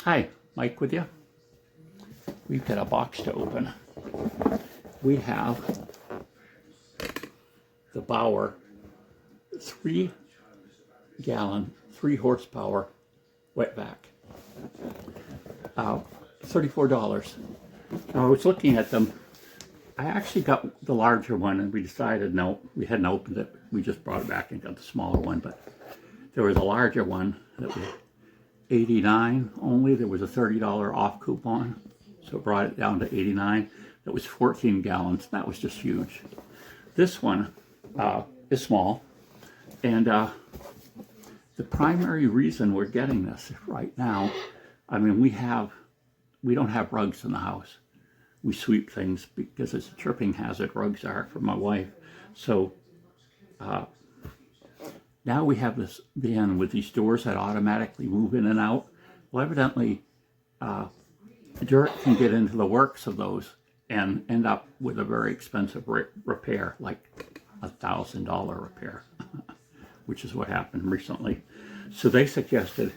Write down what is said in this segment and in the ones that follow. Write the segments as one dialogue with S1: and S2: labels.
S1: Hi, Mike with you. We've got a box to open. We have the Bauer 3-gallon, 3-horsepower wetback. $34. Now I was looking at them. I actually got the larger one and we decided no, we hadn't opened it. We just brought it back and got the smaller one, but there was a larger one that was $89 only. There was a $30 off coupon, so it brought it down to $89. That was 14 gallons. That was just huge. This one is small, and the primary reason we're getting this right now, I mean, we don't have rugs in the house. We sweep things because it's a tripping hazard. Rugs are for my wife. So now we have this bin with these doors that automatically move in and out. Well, evidently, dirt can get into the works of those and end up with a very expensive repair, like $1,000 repair, which is what happened recently. So they suggested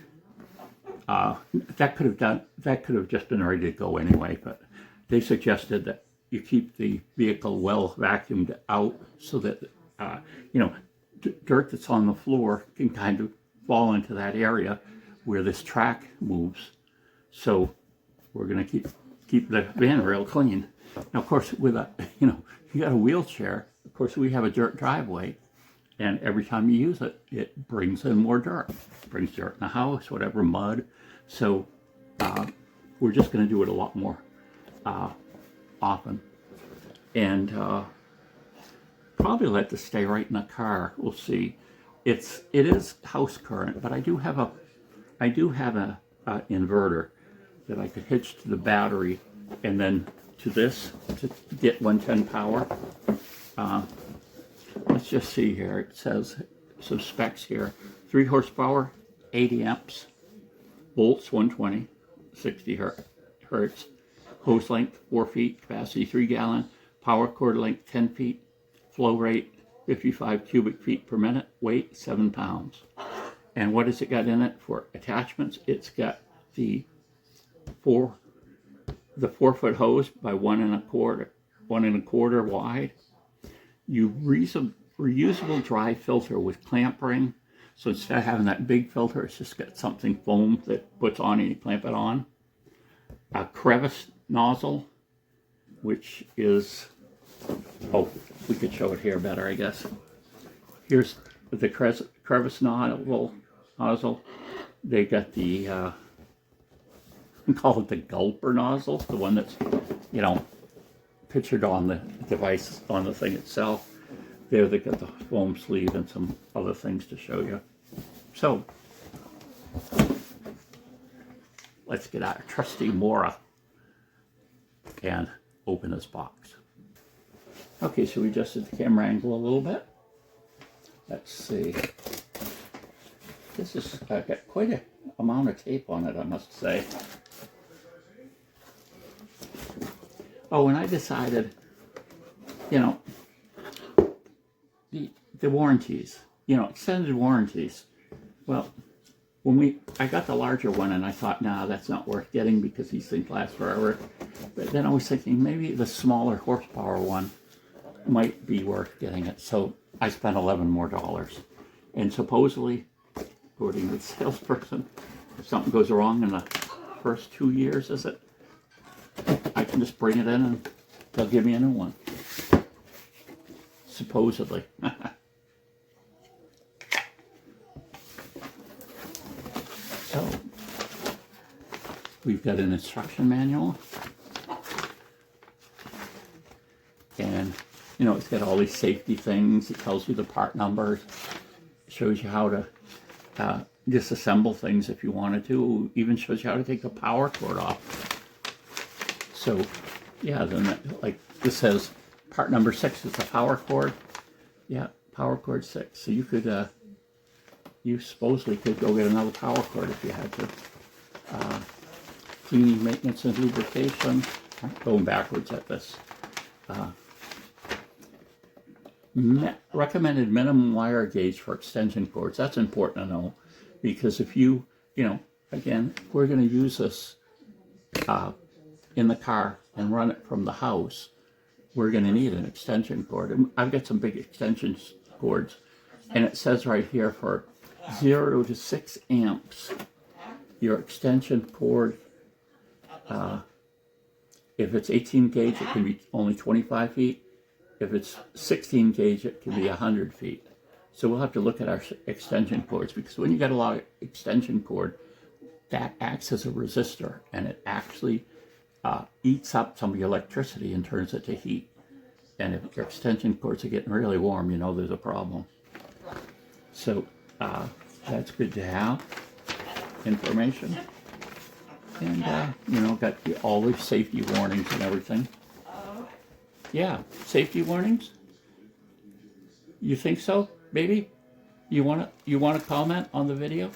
S1: that could have just been ready to go anyway, but they suggested that you keep the vehicle well vacuumed out so that dirt that's on the floor can kind of fall into that area where this track moves. So we're going to keep the van real clean. Now, of course, with you got a wheelchair. Of course, we have a dirt driveway, and every time you use it, it brings in more dirt. It brings dirt in the house, whatever, mud. So we're just going to do it a lot more often, and probably let this stay right in the car. We'll see. It is house current, but I do have a inverter that I could hitch to the battery and then to this to get 110 power. Let's just see here. It says some specs here: 3 horsepower, 80 amps, volts 120, 60 hertz, hose length 4 feet, capacity 3 gallon, power cord length 10 feet, flow rate 55 cubic feet per minute, weight 7 pounds. And what has it got in it for attachments? It's got the 4-foot hose by 1 1.25 wide. Reusable dry filter with clamp ring. So instead of having that big filter, it's just got something foam that puts on and you clamp it on. A crevice nozzle, which is, oh, we could show it here better, I guess. Here's the crevice nozzle. They got the, we call it the gulper nozzle, the one that's, pictured on the device, on the thing itself. There they got the foam sleeve and some other things to show you. So, let's get our trusty Mora and open this box. Okay, so we adjusted the camera angle a little bit. Let's see. This has got quite an amount of tape on it, I must say. Oh, and I decided, the warranties, extended warranties. Well, I got the larger one and I thought, nah, that's not worth getting because these things last forever. But then I was thinking maybe the smaller horsepower one might be worth getting it. So I spent $11 more. And supposedly, according to the salesperson, if something goes wrong in the first 2 years, is it? I can just bring it in and they'll give me a new one. Supposedly. So, we've got an instruction manual. And, it's got all these safety things. It tells you the part numbers. It shows you how to disassemble things if you wanted to. It even shows you how to take the power cord off. So, yeah, then this says part number 6 is the power cord. Yeah, power cord 6. So you could, you supposedly could go get another power cord if you had to. Cleaning, maintenance, and lubrication. I'm going backwards at this. recommended minimum wire gauge for extension cords. That's important to know, because if you know, again, we're going to use this in the car and run it from the house, we're going to need an extension cord. And I've got some big extension cords, and it says right here for 0 to 6 amps, your extension cord, if it's 18 gauge, it can be only 25 feet. If it's 16 gauge, it can be 100 feet. So we'll have to look at our extension cords, because when you get a lot of extension cord, that acts as a resistor, and it actually eats up some of the electricity and turns it to heat. And if your extension cords are getting really warm, you know there's a problem. So that's good to have information. And, you know, got all the safety warnings and everything. Yeah, safety warnings? You think so, baby? You wanna comment on the video?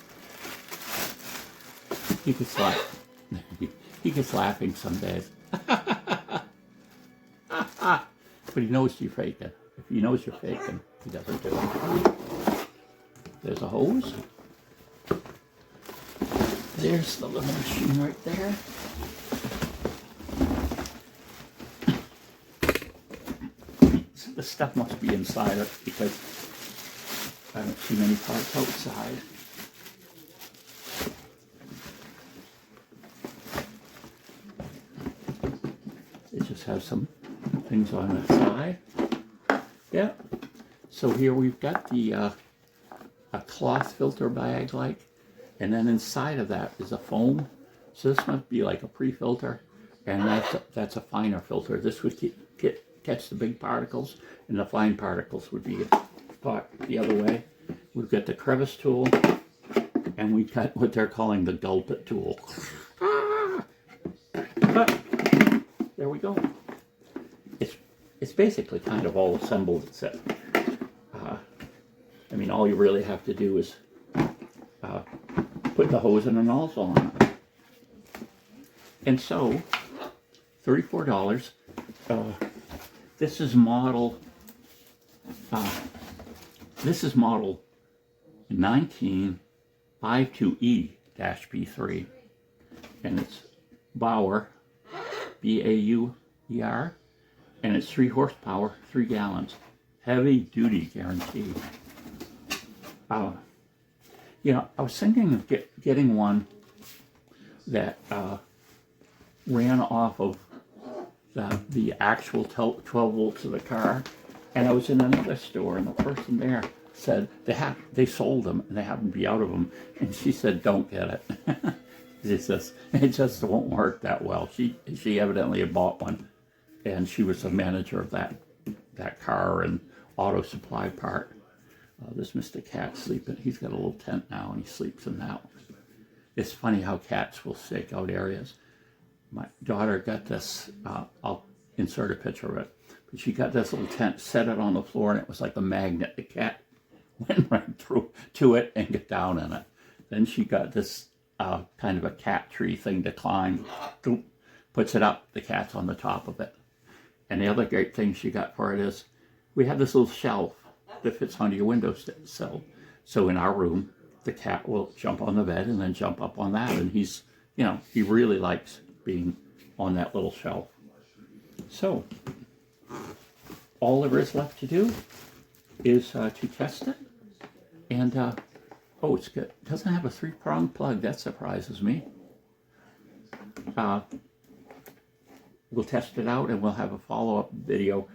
S1: He gets he gets laughing some days. But he knows you're faking. If he knows you're faking, he doesn't do it. There's a hose. There's the little machine right there. So the stuff must be inside it, because I don't see many parts outside. It just has some things on the side. Yeah. So here we've got the a cloth filter bag, like, and then inside of that is a foam. So this must be like a pre-filter, and that's a finer filter. This would catch the big particles, and the fine particles would be taught the other way. We've got the crevice tool, and we've got what they're calling the gulpit tool. But there we go. It's basically kind of all assembled, except I mean, all you really have to do is put the hose and a nozzle on it. And so, $34. This is model 1952E-B3, and it's Bauer, B-A-U-E-R, and it's 3 horsepower, 3 gallons, heavy duty guaranteed. You know, I was thinking of getting one that ran off of the actual 12 volts of the car, and I was in another store, and the person there said they sold them and they happen to be out of them, and she said don't get it. it just won't work that well. She evidently had bought one, and she was the manager of that car and auto supply part. This Mr. Cat sleeping. He's got a little tent now, and he sleeps in that one. It's funny how cats will stake out areas. My daughter got this, I'll insert a picture of it, but she got this little tent, set it on the floor, and it was like a magnet. The cat went right through to it and got down in it. Then she got this kind of a cat tree thing to climb, puts it up, the cat's on the top of it. And the other great thing she got for it is, we have this little shelf that fits onto your windowsill. So in our room, the cat will jump on the bed and then jump up on that, and he's, you know, he really likes being on that little shelf. So all there is left to do is to test it, and oh, it's good. It doesn't have a 3-prong plug. That surprises me. We'll test it out, and we'll have a follow-up video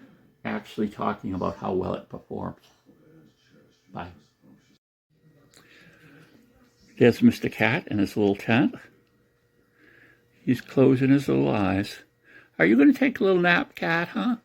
S1: actually talking about how well it performs. Bye. There's Mr. Cat in his little tent. He's closing his little eyes. Are you going to take a little nap, Cat, huh?